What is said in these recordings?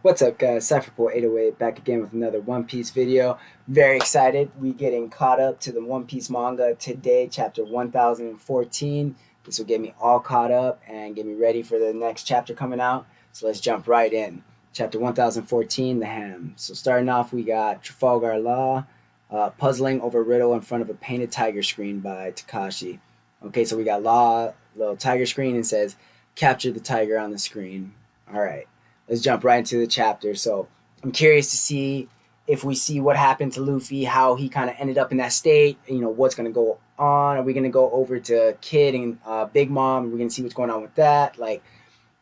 What's up, guys? Cipher Pol 808 back again with another One Piece video. Very excited. We getting caught up to the One Piece manga today, chapter 1014. This will get me all caught up and get me ready for the next chapter coming out. So let's jump right in. Chapter 1014, The Ham. So starting off, we got Trafalgar Law puzzling over riddle in front of a painted tiger screen by Takashi. Okay, so we got Law, little tiger screen, and says, capture the tiger on the screen. All right, let's jump right into the chapter. So I'm curious to see if we see what happened to Luffy, how he kind of ended up in that state. You know, what's going to go on. Are we going to go over to Kid and Big Mom? Are we going to see what's going on with that? Like,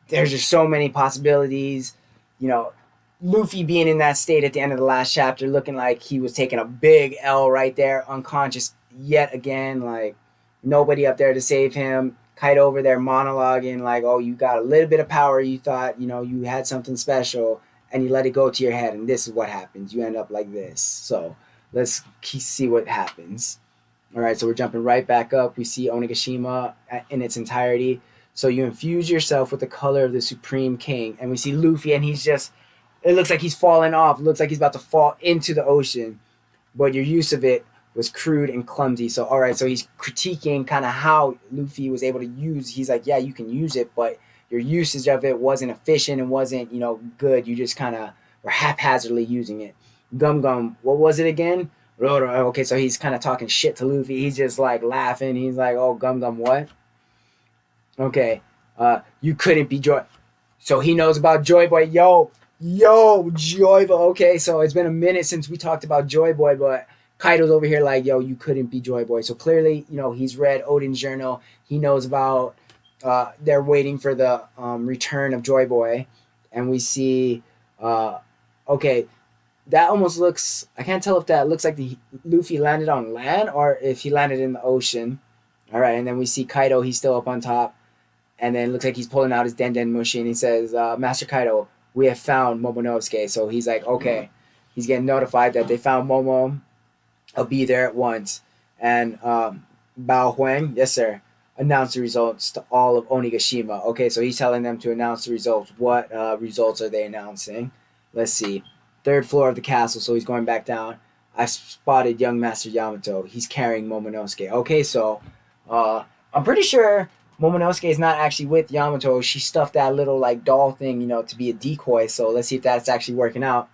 there's just so many possibilities. You know, Luffy being in that state at the end of the last chapter, looking like he was taking a big L right there, unconscious yet again. Like, nobody up there to save him. Kaido over there monologuing like, "Oh, you got a little bit of power. You thought, you had something special, and you let it go to your head, and this is what happens. You end up like this." So let's see what happens. All right, so we're jumping right back up. We see Onigashima in its entirety. So you infuse yourself with the color of the Supreme King, and we see Luffy, and he's just. It looks like he's falling off. It looks like he's about to fall into the ocean, but your use of it was crude and clumsy. So all right, so he's critiquing kind of how Luffy was able to use. He's like, yeah, you can use it, but your usage of it wasn't efficient and wasn't good. You just kind of were haphazardly using it. Gum Gum, what was it again? Okay, so he's kind of talking shit to Luffy. He's just like laughing. He's like, oh, Gum Gum, what? Okay, you couldn't be Joy. So he knows about Joy Boy. Yo, Joy Boy. Okay, so it's been a minute since we talked about Joy Boy, but Kaido's over here like, yo, you couldn't be Joy Boy. So clearly, he's read Odin's journal. He knows about. They're waiting for the return of Joy Boy, and we see. Okay, that almost looks. I can't tell if that looks like the Luffy landed on land or if he landed in the ocean. All right, and then we see Kaido. He's still up on top, and then it looks like he's pulling out his Den Mushi, and he says, "Master Kaido, we have found Momonosuke." So he's like, okay, he's getting notified that they found Momo. I'll be there at once. And Bao Huang, yes sir, announce the results to all of Onigashima. Okay, so he's telling them to announce the results. What results are they announcing? Let's see. Third floor of the castle, so he's going back down. I spotted young Master Yamato. He's carrying Momonosuke. Okay, so I'm pretty sure Momonosuke is not actually with Yamato. She stuffed that little like doll thing, to be a decoy. So let's see if that's actually working out.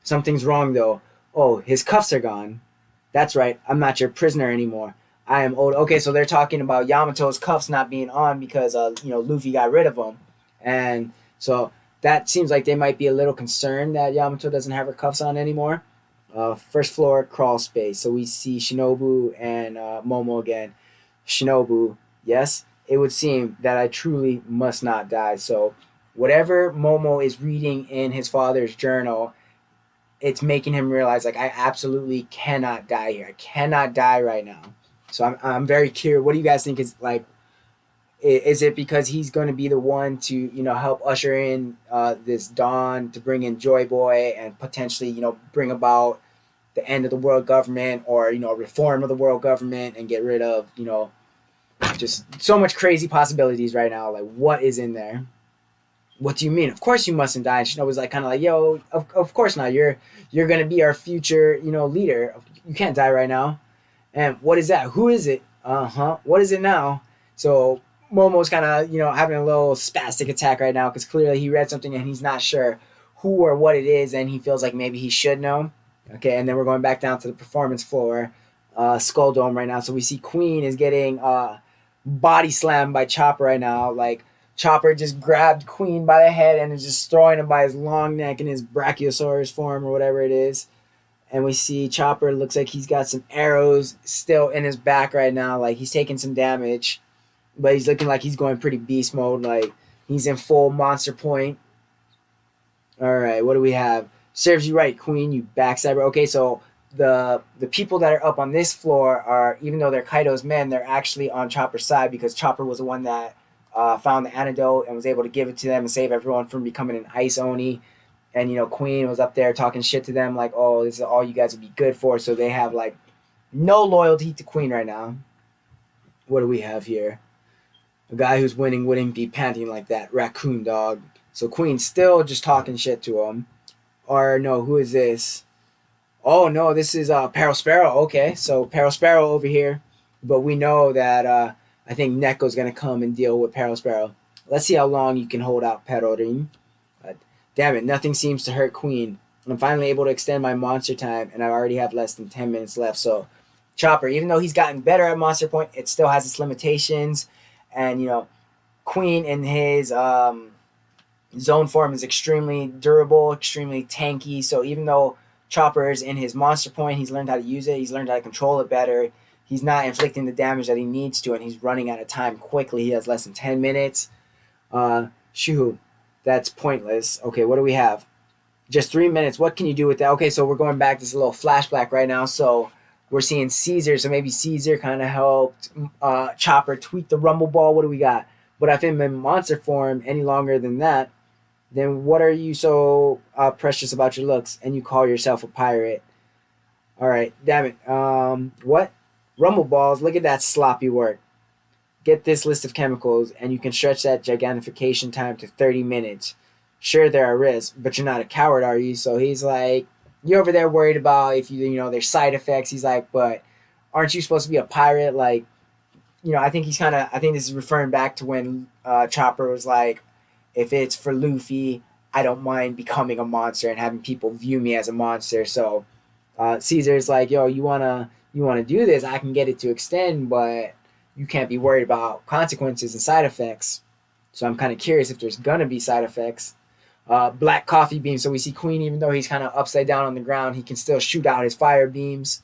Something's wrong though. Oh, his cuffs are gone. That's right. I'm not your prisoner anymore. I am old. Okay, so they're talking about Yamato's cuffs not being on because Luffy got rid of them, and so that seems like they might be a little concerned that Yamato doesn't have her cuffs on anymore. First floor crawl space. So we see Shinobu and Momo again. Shinobu, yes, it would seem that I truly must not die. So whatever Momo is reading in his father's journal, it's making him realize like I absolutely cannot die here. I cannot die right now. So I'm very curious. What do you guys think is like? Is it because he's going to be the one to help usher in this dawn to bring in Joy Boy and potentially bring about the end of the world government or reform of the world government and get rid of just so much crazy possibilities right now. Like what is in there? What do you mean? Of course you mustn't die. And Shinobu's like kind of like, yo, of course not. You're gonna be our future, leader. You can't die right now. And what is that? Who is it? Uh-huh. What is it now? So Momo's kind of, having a little spastic attack right now because clearly he read something and he's not sure who or what it is, and he feels like maybe he should know. Okay, and then we're going back down to the performance floor, Skull Dome right now. So we see Queen is getting body slammed by Chopper right now. Like Chopper just grabbed Queen by the head and is just throwing him by his long neck in his Brachiosaurus form or whatever it is. And we see Chopper looks like he's got some arrows still in his back right now. Like he's taking some damage, but he's looking like he's going pretty beast mode. Like he's in full monster point. All right, what do we have? Serves you right, Queen, you backstabber. Okay, so the people that are up on this floor are, even though they're Kaido's men, they're actually on Chopper's side because Chopper was the one that found the antidote and was able to give it to them and save everyone from becoming an ice oni. And Queen was up there talking shit to them like, "Oh, this is all you guys would be good for." So they have like no loyalty to Queen right now. What do we have here? A guy who's winning wouldn't be panting like that. Raccoon dog. So Queen's still just talking shit to him. Or no, who is this? Oh no, this is Peril Sparrow. Okay, so Peril Sparrow over here, but we know that I think Neko's gonna come and deal with Peril Sparrow. Let's see how long you can hold out, Perorin. Damn it, nothing seems to hurt Queen. I'm finally able to extend my monster time, and I already have less than 10 minutes left. So, Chopper, even though he's gotten better at Monster Point, it still has its limitations. And, Queen in his zone form is extremely durable, extremely tanky. So, even though Chopper is in his Monster Point, he's learned how to use it, he's learned how to control it better. He's not inflicting the damage that he needs to, and he's running out of time quickly. He has less than 10 minutes. Shoo, that's pointless. Okay, what do we have? Just 3 minutes. What can you do with that? Okay, so we're going back. This is a little flashback right now. So we're seeing Caesar. So maybe Caesar kind of helped Chopper tweak the Rumble Ball. What do we got? But if I'm in monster form any longer than that, then what are you so precious about your looks and you call yourself a pirate? All right, damn it. What? Rumble Balls. Look at that sloppy work. Get this list of chemicals, and you can stretch that gigantification time to 30 minutes. Sure, there are risks, but you're not a coward, are you? So he's like, you're over there worried about if there's side effects. He's like, but aren't you supposed to be a pirate? Like, I think I think this is referring back to when Chopper was like, if it's for Luffy, I don't mind becoming a monster and having people view me as a monster. So Caesar's like, yo, you wanna do this? I can get it to extend, but you can't be worried about consequences and side effects. So I'm kind of curious if there's gonna be side effects. Black coffee beam. So we see Queen, even though he's kind of upside down on the ground, he can still shoot out his fire beams.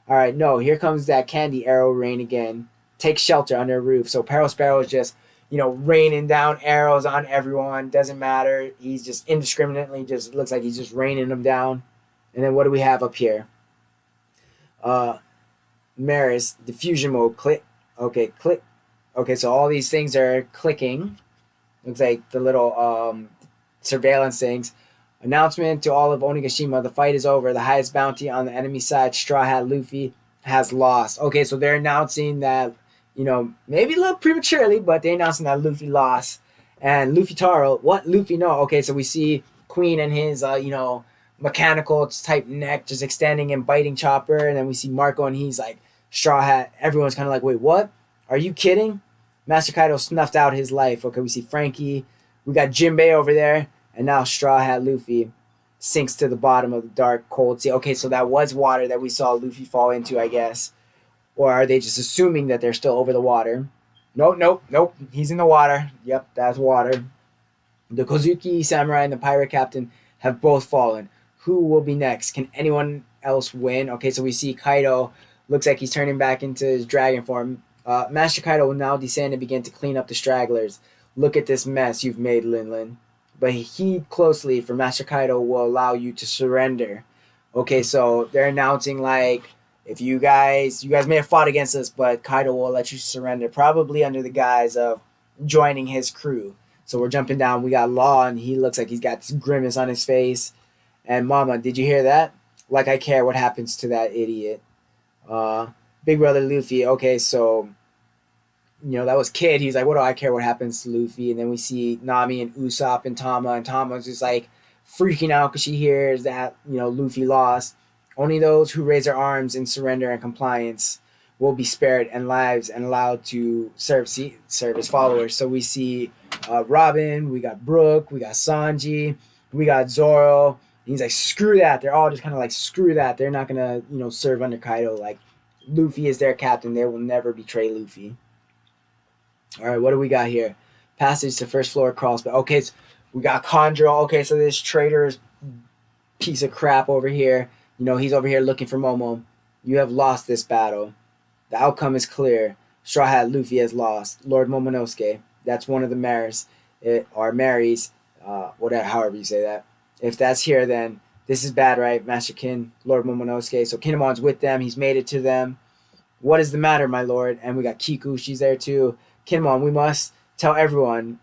All right, no, here comes that candy arrow rain again. Take shelter under a roof. So Peril Sparrow is just, raining down arrows on everyone. Doesn't matter. He's just indiscriminately, just looks like he's just raining them down. And then what do we have up here? Maris, diffusion mode, click. Okay, click. Okay, so all these things are clicking. Looks like the little surveillance things. Announcement to all of Onigashima: the fight is over. The highest bounty on the enemy side, Straw Hat Luffy, has lost. Okay, so they're announcing that, maybe a little prematurely, but they're announcing that Luffy lost. And Luffy Taro, what? Luffy, no. Okay, so we see Queen and his, mechanical type neck just extending and biting Chopper. And then we see Marco and he's like, Straw Hat. Everyone's kind of like, wait, what? Are you kidding? Master Kaido snuffed out his life. Okay, we see Frankie. We got Jinbei over there. And now Straw Hat Luffy sinks to the bottom of the dark, cold sea. Okay, so that was water that we saw Luffy fall into, I guess. Or are they just assuming that they're still over the water? Nope. He's in the water. Yep, that's water. The Kozuki Samurai and the Pirate Captain have both fallen. Who will be next? Can anyone else win? Okay, so we see Kaido. Looks like he's turning back into his dragon form. Master Kaido will now descend and begin to clean up the stragglers. Look at this mess you've made, Linlin. But heed closely, for Master Kaido will allow you to surrender. Okay, so they're announcing like, if you guys may have fought against us, but Kaido will let you surrender, probably under the guise of joining his crew. So we're jumping down. We got Law, and he looks like he's got this grimace on his face. And Mama, did you hear that? Like I care what happens to that idiot. Big Brother Luffy. Okay, so that was Kid. He's like, what do I care what happens to Luffy? And then we see Nami and Usopp and Tama's just like freaking out because she hears that, Luffy lost. Only those who raise their arms in surrender and compliance will be spared and lives and allowed to serve as followers. So we see Robin, we got Brook, we got Sanji, we got Zoro. He's like, screw that. They're all just kind of like, screw that. They're not going to, serve under Kaido. Like, Luffy is their captain. They will never betray Luffy. All right, what do we got here? Passage to first floor crawl space. Okay, so we got Kanjuros. Okay, so this traitor's piece of crap over here. He's over here looking for Momo. You have lost this battle. The outcome is clear. Straw Hat Luffy has lost. Lord Momonosuke, that's one of the mares, or Marys, whatever, however you say that. If that's here, then this is bad, right? Master Kin, Lord Momonosuke. So Kinemon's with them. He's made it to them. What is the matter, my lord? And we got Kiku. She's there too. Kinemon, we must tell everyone.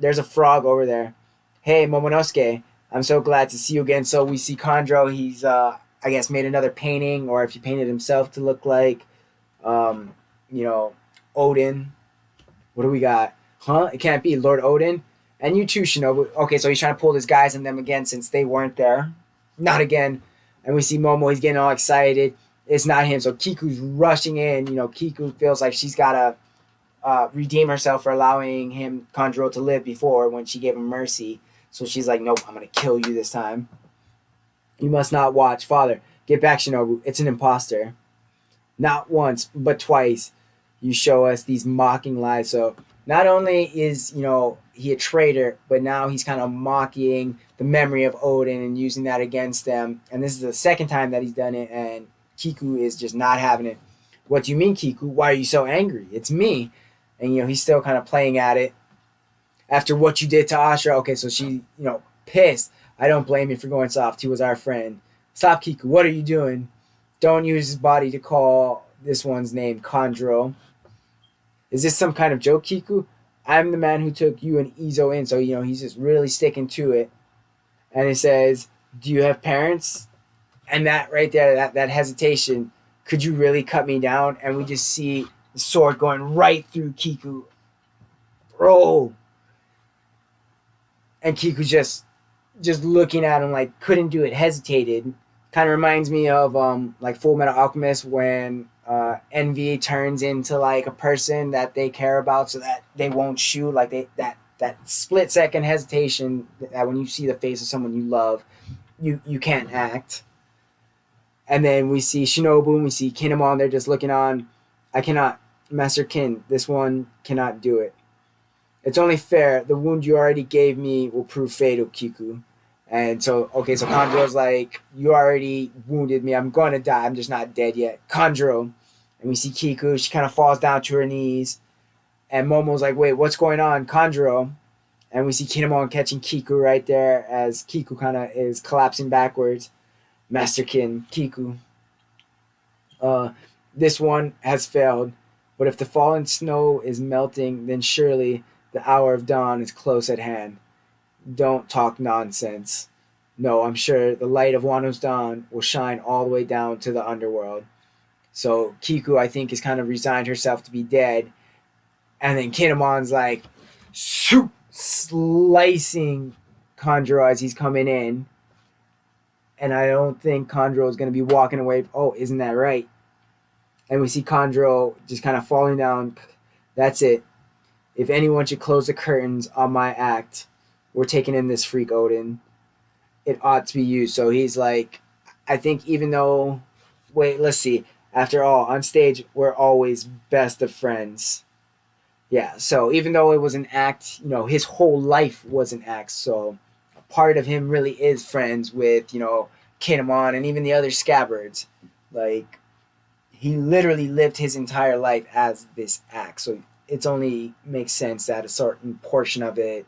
There's a frog over there. Hey, Momonosuke, I'm so glad to see you again. So we see Kanjuro. He's, I guess, made another painting, or if he painted himself to look like, Odin. What do we got? Huh? It can't be Lord Odin. And you too, Shinobu. Okay, so he's trying to pull his guys on them again since they weren't there. Not again. And we see Momo, he's getting all excited. It's not him. So Kiku's rushing in. Kiku feels like she's got to redeem herself for allowing him, Kanjuro, to live before when she gave him mercy. So she's like, nope, I'm going to kill you this time. You must not watch. Father, get back, Shinobu. It's an imposter. Not once, but twice, you show us these mocking lies. So not only is, he a traitor, but now he's kind of mocking the memory of Odin and using that against them. And this is the second time that he's done it, and Kiku is just not having it. What do you mean, Kiku? Why are you so angry? It's me. And, he's still kind of playing at it. After what you did to Ashura, okay, so she, pissed. I don't blame you for going soft. He was our friend. Stop, Kiku. What are you doing? Don't use his body to call this one's name Kanjuro. Is this some kind of joke, Kiku? I'm the man who took you and Izo in, so, he's just really sticking to it. And it says, do you have parents? And that right there, that hesitation, could you really cut me down? And we just see the sword going right through Kiku. Bro. And Kiku just looking at him like couldn't do it, hesitated. Kind of reminds me of like Fullmetal Alchemist when envy turns into like a person that they care about so that they won't shoot, like that split second hesitation that when you see the face of someone you love, you can't act. And then we see Shinobu and we see Kinemon, they're just looking on. I cannot, Master Kin, this one cannot do it. It's only fair. The wound you already gave me will prove fatal, Kiku. And so Kanjuro's like, you already wounded me. I'm going to die. I'm just not dead yet. Kanjuro. And we see Kiku. She kind of falls down to her knees. And Momo's like, wait, what's going on? Kanjuro. And we see Kinemon catching Kiku right there as Kiku kind of is collapsing backwards. Master Kin, Kiku. This one has failed. But if the fallen snow is melting, then surely the hour of dawn is close at hand. Don't talk nonsense. No, I'm sure the light of Wano's dawn will shine all the way down to the underworld. So Kiku, I think, has kind of resigned herself to be dead. And then Kinemon's like, slicing Kanjuro as he's coming in. And I don't think Kanjuro is going to be walking away. Oh, isn't that right? And we see Kanjuro just kind of falling down. That's it. If anyone should close the curtains on my act, we're taking in this freak Odin. It ought to be you. So he's like, I think even though, wait, let's see. After all, on stage, we're always best of friends. Yeah, so even though it was an act, his whole life was an act. So a part of him really is friends with, Kinemon and even the other scabbards. Like, he literally lived his entire life as this act. So it's only makes sense that a certain portion of it,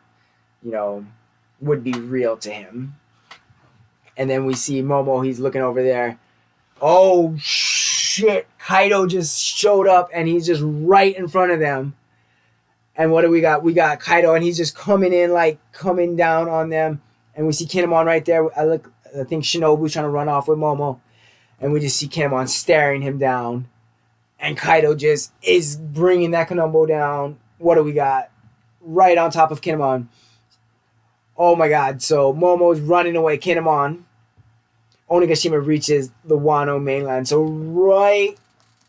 would be real to him. And then we see Momo, he's looking over there. Oh, shit. Kaido just showed up and he's just right in front of them. And what do we got? We got Kaido and he's just coming in, like coming down on them. And we see Kinemon right there. I think Shinobu's trying to run off with Momo. And we just see Kinemon staring him down. And Kaido just is bringing that Kanumbo down. What do we got? Right on top of Kinemon. Oh my god. So Momo's running away. Kinemon. Onigashima reaches the Wano mainland. So right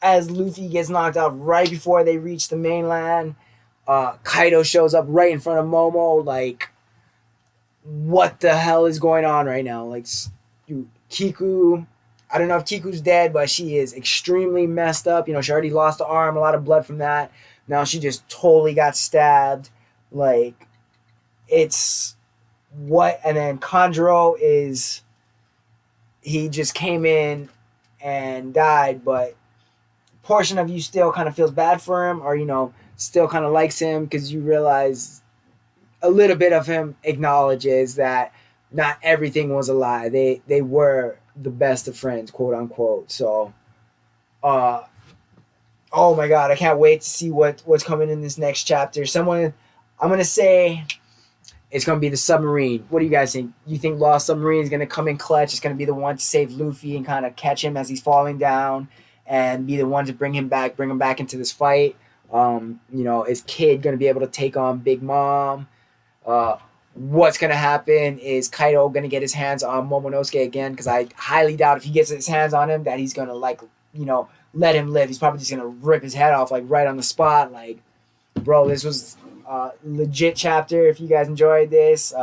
as Luffy gets knocked out, right before they reach the mainland, Kaido shows up right in front of Momo. Like, what the hell is going on right now? Like, dude, Kiku, I don't know if Kiku's dead, but she is extremely messed up. She already lost the arm, a lot of blood from that. Now she just totally got stabbed. Like, it's what? And then Kanjuro he just came in and died, but a portion of you still kind of feels bad for him, or, still kind of likes him because you realize a little bit of him acknowledges that not everything was a lie. They were the best of friends, quote unquote. So, oh my god, I can't wait to see what's coming in this next chapter. I'm gonna say it's gonna be the submarine. What do you guys think? You think Lost Submarine is gonna come in clutch? It's gonna be the one to save Luffy and kind of catch him as he's falling down, and be the one to bring him back into this fight. Is Kid gonna be able to take on Big Mom? What's gonna happen is Kaido gonna get his hands on Momonosuke again, because I highly doubt if he gets his hands on him that he's gonna like, you know, let him live. He's probably just gonna rip his head off like right on the spot. Like, bro, this was a legit chapter. If you guys enjoyed this,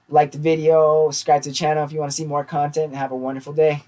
like the video, subscribe to the channel if you want to see more content, and have a wonderful day.